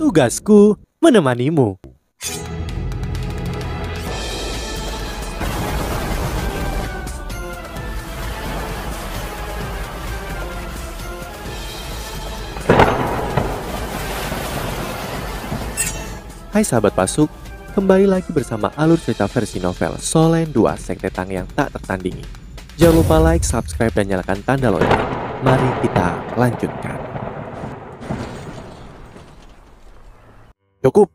Tugasku menemanimu. Hai sahabat Pasuk, kembali lagi bersama alur cerita versi novel Solen 2 Sekte Tang yang tak tertandingi. Jangan lupa like, subscribe, dan nyalakan tanda lonceng. Mari kita lanjutkan. Cukup!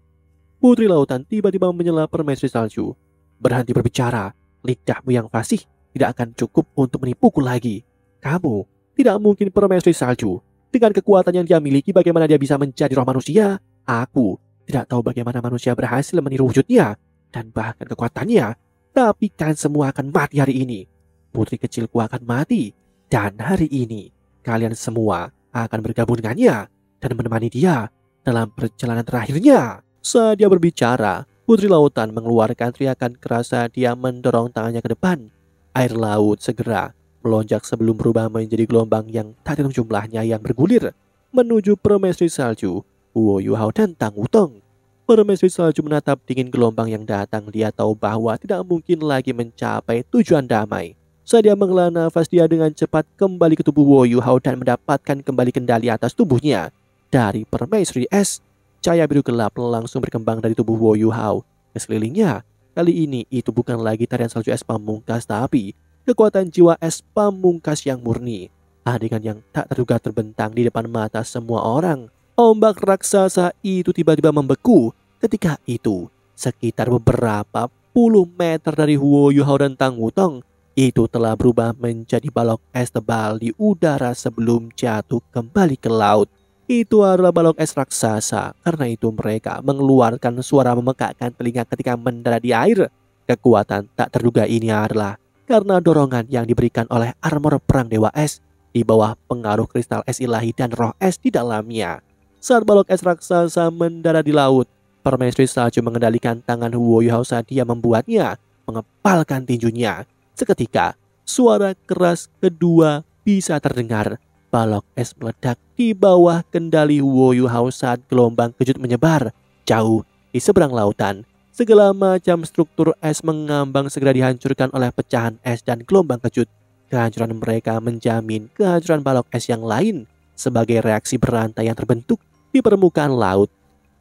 Putri Lautan tiba-tiba menyela permaisuri salju. Berhenti berbicara, lidahmu yang fasih tidak akan cukup untuk menipuku lagi. Kamu tidak mungkin permaisuri salju. Dengan kekuatan yang dia miliki, bagaimana dia bisa menjadi roh manusia? Aku tidak tahu bagaimana manusia berhasil meniru wujudnya dan bahkan kekuatannya. Tapi kalian semua akan mati hari ini. Putri kecilku akan mati. Dan hari ini kalian semua akan bergabung dengannya dan menemani dia dalam perjalanan terakhirnya. Saat dia berbicara, Putri Lautan mengeluarkan teriakan keras saat dia mendorong tangannya ke depan. Air laut segera melonjak sebelum berubah menjadi gelombang yang tak terhitung jumlahnya yang bergulir menuju permaisuri salju Huo Yuhao dan Tang Wutong. Permaisuri salju menatap dingin gelombang yang datang. Dia tahu bahwa tidak mungkin lagi mencapai tujuan damai. Saat dia menghela nafas, dia dengan cepat kembali ke tubuh Huo Yuhao dan mendapatkan kembali kendali atas tubuhnya. Dari permaisuri es, cahaya biru gelap langsung berkembang dari tubuh Huo Yuhao ke sekelilingnya. Kali ini itu bukan lagi tarian salju es pamungkas, tapi kekuatan jiwa es pamungkas yang murni. Adegan yang tak terduga terbentang di depan mata semua orang. Ombak raksasa itu tiba-tiba membeku. Ketika itu, sekitar beberapa puluh meter dari Huo Yuhao dan Tang Wutong, itu telah berubah menjadi balok es tebal di udara sebelum jatuh kembali ke laut. Itu adalah balok es raksasa. Karena itu mereka mengeluarkan suara memekakkan telinga ketika mendarat di air. Kekuatan tak terduga ini adalah karena dorongan yang diberikan oleh armor perang dewa es di bawah pengaruh kristal es ilahi dan roh es di dalamnya. Saat balok es raksasa mendarat di laut, permaisuri salju mengendalikan tangan Huo Yuhao saat dia membuatnya mengepalkan tinjunya. Seketika, suara keras kedua bisa terdengar. Balok es meledak di bawah kendali Huo Yuhao saat gelombang kejut menyebar jauh di seberang lautan. Segala macam struktur es mengambang segera dihancurkan oleh pecahan es dan gelombang kejut. Kehancuran mereka menjamin kehancuran balok es yang lain sebagai reaksi berantai yang terbentuk di permukaan laut.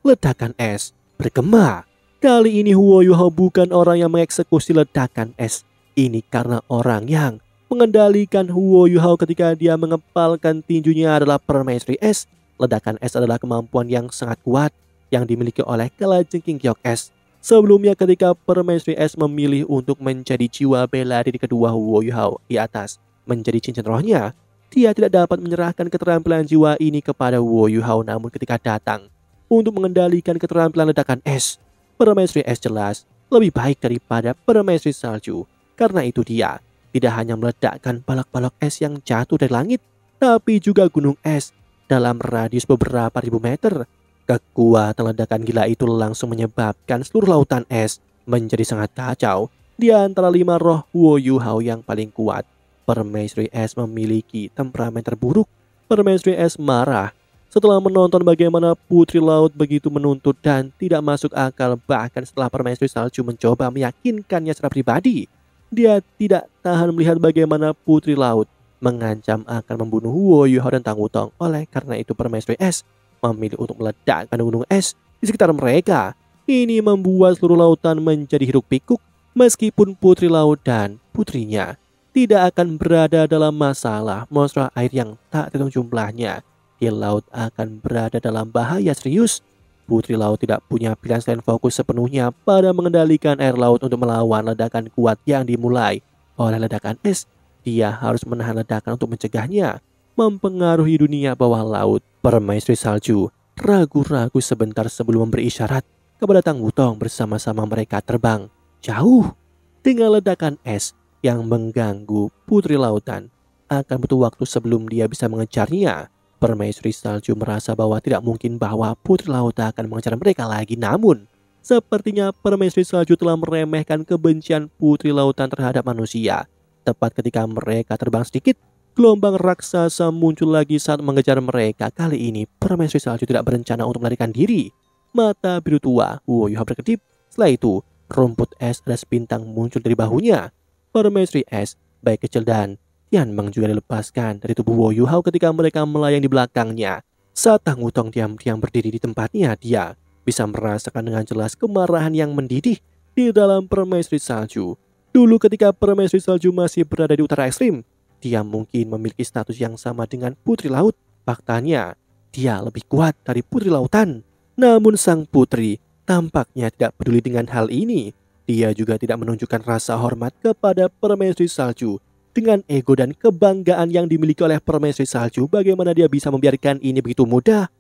Ledakan es bergema. Kali ini Huo Yuhao bukan orang yang mengeksekusi ledakan es. Ini karena orang yang mengendalikan Huo Yuhao ketika dia mengepalkan tinjunya adalah permaisuri es. Ledakan es adalah kemampuan yang sangat kuat yang dimiliki oleh kalajengking giok es. Sebelumnya ketika permaisuri es memilih untuk menjadi jiwa bela diri kedua Huo Yuhao di atas menjadi cincin rohnya, dia tidak dapat menyerahkan keterampilan jiwa ini kepada Huo Yuhao. Namun ketika datang untuk mengendalikan keterampilan ledakan es, permaisuri es jelas lebih baik daripada permaisuri salju. Karena itu dia tidak hanya meledakkan balok-balok es yang jatuh dari langit, tapi juga gunung es dalam radius beberapa ribu meter. Kekuatan ledakan gila itu langsung menyebabkan seluruh lautan es menjadi sangat kacau. Di antara 5 roh Huo Yuhao yang paling kuat, permaisuri es memiliki temperamen terburuk. Permaisuri es marah setelah menonton bagaimana putri laut begitu menuntut dan tidak masuk akal. Bahkan setelah permaisuri salju mencoba meyakinkannya secara pribadi, dia tidak tahan melihat bagaimana putri laut mengancam akan membunuh Huo Yuhao dan Tang Wutong. Oleh karena itu permaisuri es memilih untuk meledakkan gunung es di sekitar mereka. Ini membuat seluruh lautan menjadi hiruk pikuk. Meskipun putri laut dan putrinya tidak akan berada dalam masalah, monster air yang tak terhitung jumlahnya di laut akan berada dalam bahaya serius. Putri laut tidak punya pilihan selain fokus sepenuhnya pada mengendalikan air laut untuk melawan ledakan kuat yang dimulai oleh ledakan es. Dia harus menahan ledakan untuk mencegahnya mempengaruhi dunia bawah laut. Permaisuri salju ragu-ragu sebentar sebelum memberi isyarat kepada Tang Wutong. Bersama-sama mereka terbang jauh. Dengan ledakan es yang mengganggu putri lautan, akan butuh waktu sebelum dia bisa mengejarnya. Permaisuri salju merasa bahwa tidak mungkin bahwa putri laut akan mengejar mereka lagi. Namun sepertinya permaisuri salju telah meremehkan kebencian putri lautan terhadap manusia. Tepat ketika mereka terbang sedikit, Gelombang raksasa muncul lagi saat mengejar mereka. Kali ini permaisuri salju tidak berencana untuk melarikan diri. Mata biru tua Huo Yuhao berkedip. Setelah itu, rumput es ada sebintang muncul dari bahunya. Permaisuri es, baik kecil dan Tianmeng juga dilepaskan dari tubuh Huo Yuhao ketika mereka melayang di belakangnya. Saat Tang Wutong diam-diam berdiri di tempatnya, dia bisa merasakan dengan jelas kemarahan yang mendidih di dalam permaisuri salju. Dulu ketika permaisuri salju masih berada di utara ekstrim, dia mungkin memiliki status yang sama dengan putri laut. Faktanya, dia lebih kuat dari putri lautan. Namun sang putri tampaknya tidak peduli dengan hal ini. Dia juga tidak menunjukkan rasa hormat kepada permaisuri salju. Dengan ego dan kebanggaan yang dimiliki oleh permaisuri salju, bagaimana dia bisa membiarkan ini begitu mudah?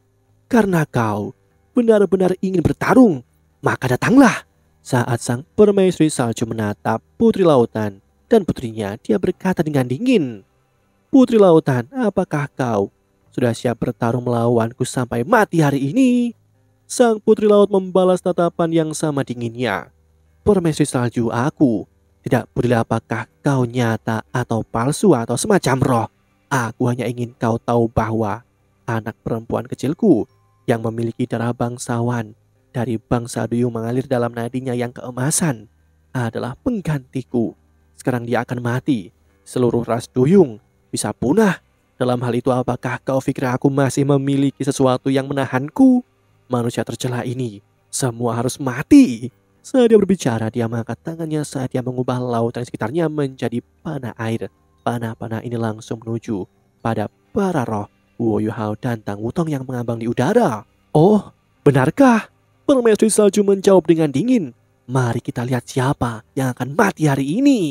Karena kau benar-benar ingin bertarung, maka datanglah. Saat sang permaisuri salju menatap putri lautan dan putrinya, dia berkata dengan dingin, "Putri lautan, apakah kau sudah siap bertarung melawanku sampai mati hari ini?" Sang putri laut membalas tatapan yang sama dinginnya. "Permaisuri salju, aku tidak peduli apakah kau nyata atau palsu atau semacam roh. Aku hanya ingin kau tahu bahwa anak perempuan kecilku yang memiliki darah bangsawan dari bangsa duyung mengalir dalam nadinya yang keemasan adalah penggantiku. Sekarang dia akan mati. Seluruh ras duyung bisa punah. Dalam hal itu, apakah kau pikir aku masih memiliki sesuatu yang menahanku? Manusia tercela ini semua harus mati." Saat dia berbicara, dia mengangkat tangannya saat dia mengubah lautan di sekitarnya menjadi panah air. Panah-panah ini langsung menuju pada para roh Huo Yuhao dan Tang Wutong yang mengambang di udara. "Oh, benarkah?" Permaisuri salju menjawab dengan dingin. "Mari kita lihat siapa yang akan mati hari ini."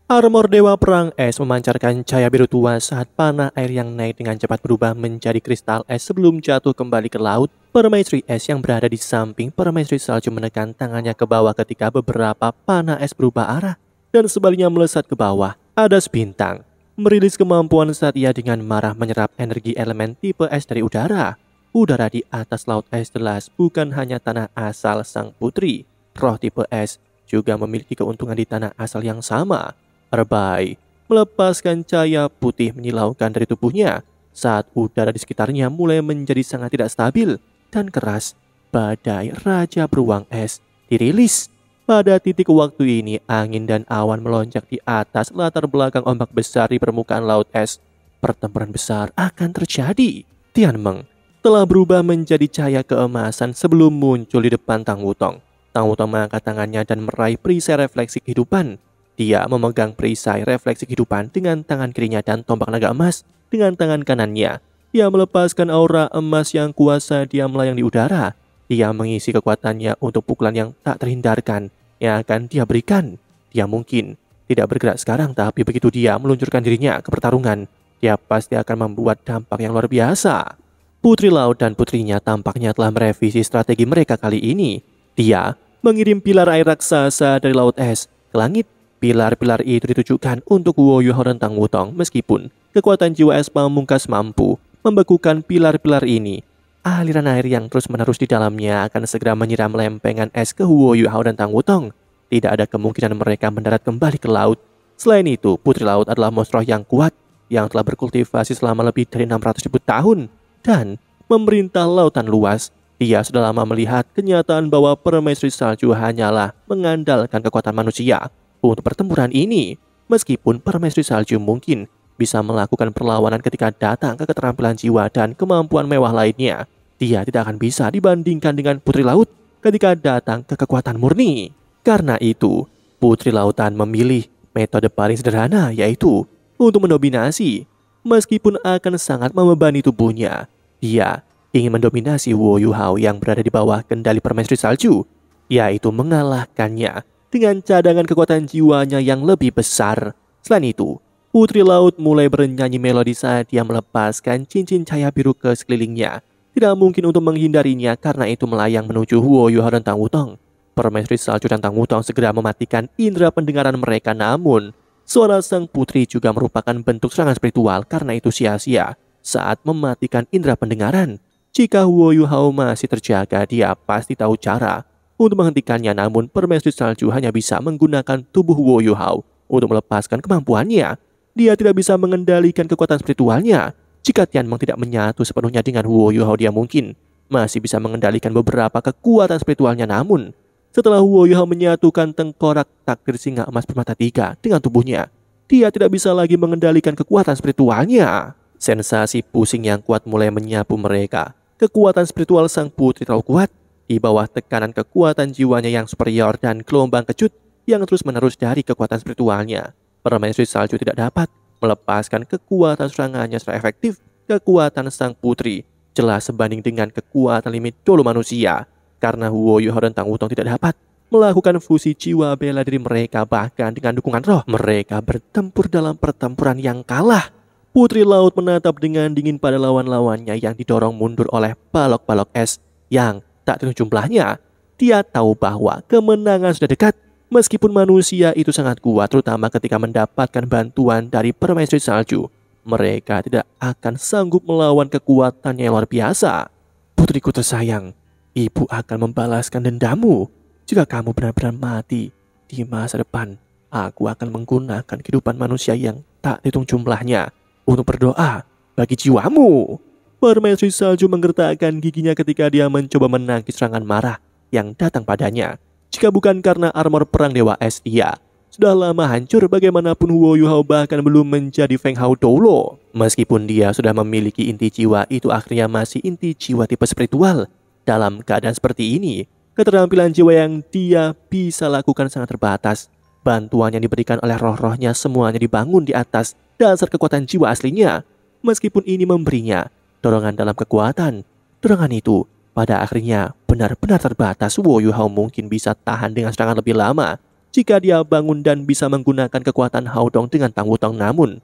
Armor Dewa Perang Es memancarkan cahaya biru tua saat panah air yang naik dengan cepat berubah menjadi kristal es sebelum jatuh kembali ke laut. Permaisuri es yang berada di samping permaisuri salju menekan tangannya ke bawah ketika beberapa panah es berubah arah dan sebaliknya melesat ke bawah. Ada sebintang merilis kemampuan saat ia dengan marah menyerap energi elemen tipe es dari udara. Udara di atas laut es jelas bukan hanya tanah asal sang putri. Roh tipe es juga memiliki keuntungan di tanah asal yang sama. Erbai melepaskan cahaya putih menyilaukan dari tubuhnya saat udara di sekitarnya mulai menjadi sangat tidak stabil dan keras. Badai Raja Beruang Es dirilis. Pada titik waktu ini, angin dan awan melonjak di atas latar belakang ombak besar di permukaan laut es. Pertempuran besar akan terjadi. Tianmeng telah berubah menjadi cahaya keemasan sebelum muncul di depan Tang Wutong. Tang Wutong mengangkat tangannya dan meraih perisai refleksi kehidupan. Dia memegang perisai refleksi kehidupan dengan tangan kirinya dan tombak naga emas dengan tangan kanannya. Dia melepaskan aura emas yang kuasa. Dia melayang di udara. Dia mengisi kekuatannya untuk pukulan yang tak terhindarkan yang akan dia berikan. Dia mungkin tidak bergerak sekarang, tapi begitu dia meluncurkan dirinya ke pertarungan, dia pasti akan membuat dampak yang luar biasa. Putri Laut dan putrinya tampaknya telah merevisi strategi mereka kali ini. Dia mengirim pilar air raksasa dari laut es ke langit. Pilar-pilar itu ditujukan untuk Huo Yuhao dan Tang Wutong. Meskipun kekuatan jiwa es pamungkas mampu membekukan pilar-pilar ini, aliran air yang terus-menerus di dalamnya akan segera menyiram lempengan es ke Huo Yuhao dan Tang Wutong. Tidak ada kemungkinan mereka mendarat kembali ke laut. Selain itu, Putri Laut adalah monster yang kuat yang telah berkultivasi selama lebih dari 600.000 tahun dan memerintah lautan luas. Dia sudah lama melihat kenyataan bahwa permaisuri salju hanyalah mengandalkan kekuatan manusia untuk pertempuran ini. Meskipun permaisuri salju mungkin bisa melakukan perlawanan ketika datang ke keterampilan jiwa dan kemampuan mewah lainnya, dia tidak akan bisa dibandingkan dengan Putri Laut ketika datang ke kekuatan murni. Karena itu, Putri Lautan memilih metode paling sederhana, yaitu untuk mendominasi. Meskipun akan sangat membebani tubuhnya, dia ingin mendominasi Huo Yuhao yang berada di bawah kendali permaisuri salju, yaitu mengalahkannya dengan cadangan kekuatan jiwanya yang lebih besar. Selain itu, Putri Laut mulai bernyanyi melodi saat dia melepaskan cincin cahaya biru ke sekelilingnya. Tidak mungkin untuk menghindarinya karena itu melayang menuju Huo Yuhao dan Tang Wutong. Permaisuri salju dan Tang Wutong segera mematikan indera pendengaran mereka, namun suara sang putri juga merupakan bentuk serangan spiritual. Karena itu sia-sia saat mematikan indera pendengaran. Jika Huo Yuhao masih terjaga, dia pasti tahu cara untuk menghentikannya, namun permaisuri salju hanya bisa menggunakan tubuh Huo Yuhao untuk melepaskan kemampuannya. dia tidak bisa mengendalikan kekuatan spiritualnya. Jika Tianmeng tidak menyatu sepenuhnya dengan Huo Yuhao, dia mungkin masih bisa mengendalikan beberapa kekuatan spiritualnya. Namun, setelah Huo Yuhao menyatukan tengkorak takdir singa emas bermata tiga dengan tubuhnya, dia tidak bisa lagi mengendalikan kekuatan spiritualnya. Sensasi pusing yang kuat mulai menyapu mereka. Kekuatan spiritual sang putri terlalu kuat di bawah tekanan kekuatan jiwanya yang superior dan gelombang kejut yang terus-menerus dari kekuatan spiritualnya. Permaisuri salju tidak dapat melepaskan kekuatan serangannya secara efektif. Kekuatan sang putri jelas sebanding dengan kekuatan limit dulu manusia. Karena Huo Yuhao dan Tang Wutong tidak dapat melakukan fusi jiwa bela diri mereka, bahkan dengan dukungan roh, mereka bertempur dalam pertempuran yang kalah. Putri Laut menatap dengan dingin pada lawan-lawannya yang didorong mundur oleh balok-balok es yang tak terhitung jumlahnya. Dia tahu bahwa kemenangan sudah dekat. Meskipun manusia itu sangat kuat, terutama ketika mendapatkan bantuan dari permaisuri salju, mereka tidak akan sanggup melawan kekuatannya yang luar biasa. Putriku tersayang, ibu akan membalaskan dendammu. Jika kamu benar-benar mati di masa depan, aku akan menggunakan kehidupan manusia yang tak terhitung jumlahnya untuk berdoa bagi jiwamu. Permaisuri salju menggertakkan giginya ketika dia mencoba menangkis serangan marah yang datang padanya. Jika bukan karena armor perang Dewa Es, dia sudah lama hancur. Bagaimanapun Huo Yuhao bahkan belum menjadi Feng Hao Doulo. Meskipun dia sudah memiliki inti jiwa, itu akhirnya masih inti jiwa tipe spiritual. Dalam keadaan seperti ini, keterampilan jiwa yang dia bisa lakukan sangat terbatas. Bantuan yang diberikan oleh roh-rohnya semuanya dibangun di atas dasar kekuatan jiwa aslinya. Meskipun ini memberinya dorongan dalam kekuatan, dorongan itu pada akhirnya benar-benar terbatas. Huo Yuhao mungkin bisa tahan dengan serangan lebih lama jika dia bangun dan bisa menggunakan kekuatan Haodong dengan Tang Wutong. Namun,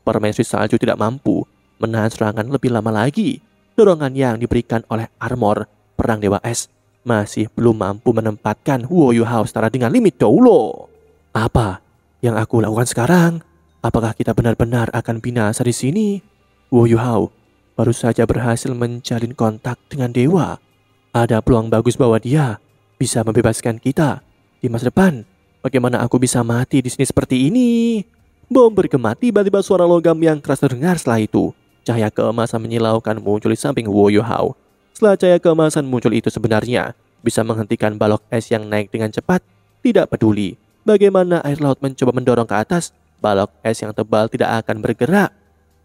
permaisuri salju tidak mampu menahan serangan lebih lama lagi. Dorongan yang diberikan oleh armor perang Dewa Es masih belum mampu menempatkan Huo Yuhao setara dengan limit Doulo. Apa yang aku lakukan sekarang? Apakah kita benar-benar akan binasa di sini? Huo Yuhao baru saja berhasil menjalin kontak dengan dewa. Ada peluang bagus bahwa dia bisa membebaskan kita di masa depan. Bagaimana aku bisa mati di sini seperti ini? Bom bergema, tiba-tiba suara logam yang keras terdengar. Setelah itu, cahaya keemasan menyilaukan muncul di samping Huo Yuhao. Setelah cahaya keemasan muncul itu sebenarnya bisa menghentikan balok es yang naik dengan cepat. Tidak peduli bagaimana air laut mencoba mendorong ke atas, balok es yang tebal tidak akan bergerak.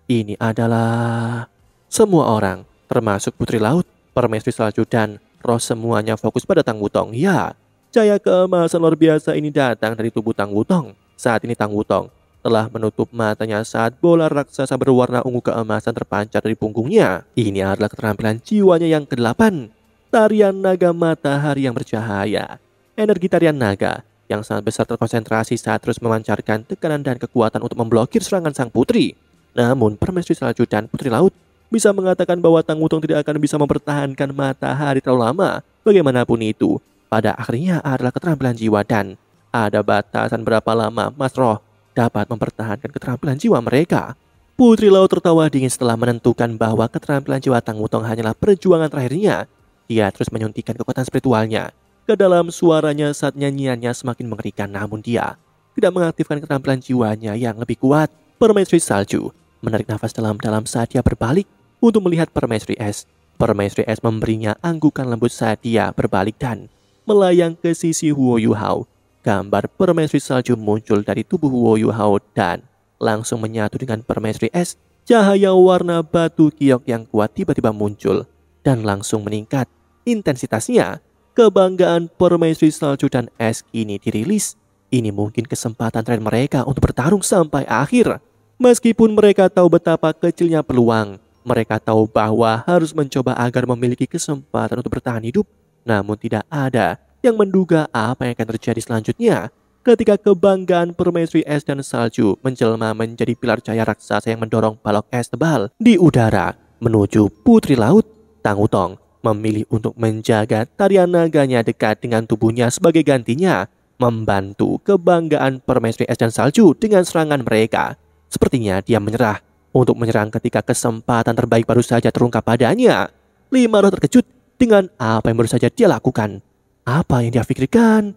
Ini adalah... Semua orang, termasuk Putri Laut, Permaisuri Salju dan roh, semuanya fokus pada Tang Wutong. Ya, cahaya keemasan luar biasa ini datang dari tubuh Tang Wutong. Saat ini Tang Wutong telah menutup matanya saat bola raksasa berwarna ungu keemasan terpancar dari punggungnya. Ini adalah keterampilan jiwanya yang ke-8, tarian naga matahari yang bercahaya. Energi tarian naga yang sangat besar terkonsentrasi saat terus memancarkan tekanan dan kekuatan untuk memblokir serangan sang putri. Namun Permaisuri Salju dan Putri Laut bisa mengatakan bahwa Tang Wutong tidak akan bisa mempertahankan matahari terlalu lama. Bagaimanapun itu, pada akhirnya adalah keterampilan jiwa dan ada batasan berapa lama Mas Roh dapat mempertahankan keterampilan jiwa mereka. Putri Laut tertawa dingin setelah menentukan bahwa keterampilan jiwa Tang Wutong hanyalah perjuangan terakhirnya. Dia terus menyuntikkan kekuatan spiritualnya ke dalam suaranya saat nyanyiannya semakin mengerikan. Namun dia tidak mengaktifkan keterampilan jiwanya yang lebih kuat. Permaisuri Salju menarik nafas dalam-dalam saat dia berbalik untuk melihat Permaisuri Es. Permaisuri Es memberinya anggukan lembut saat dia berbalik dan melayang ke sisi Huo Yuhao. Gambar Permaisuri Salju muncul dari tubuh Huo Yuhao dan langsung menyatu dengan Permaisuri Es. Cahaya warna batu kiok yang kuat tiba-tiba muncul dan langsung meningkat intensitasnya. Kebanggaan Permaisuri Salju dan Es kini dirilis. Ini mungkin kesempatan terakhir mereka untuk bertarung sampai akhir. Meskipun mereka tahu betapa kecilnya peluang, mereka tahu bahwa harus mencoba agar memiliki kesempatan untuk bertahan hidup. Namun tidak ada yang menduga apa yang akan terjadi selanjutnya ketika kebanggaan Permaisuri Es dan Salju menjelma menjadi pilar cahaya raksasa yang mendorong balok es tebal di udara menuju Putri Laut. Tang Wutong memilih untuk menjaga tarian naganya dekat dengan tubuhnya sebagai gantinya, membantu kebanggaan Permaisuri Es dan Salju dengan serangan mereka. Sepertinya dia menyerah untuk menyerang ketika kesempatan terbaik baru saja terungkap padanya. 5 roh terkejut dengan apa yang baru saja dia lakukan. Apa yang dia pikirkan?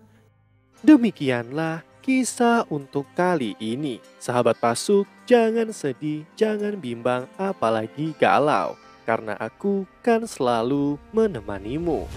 Demikianlah kisah untuk kali ini. Sahabat Pasuk, jangan sedih, jangan bimbang, apalagi galau. Karena aku kan selalu menemanimu.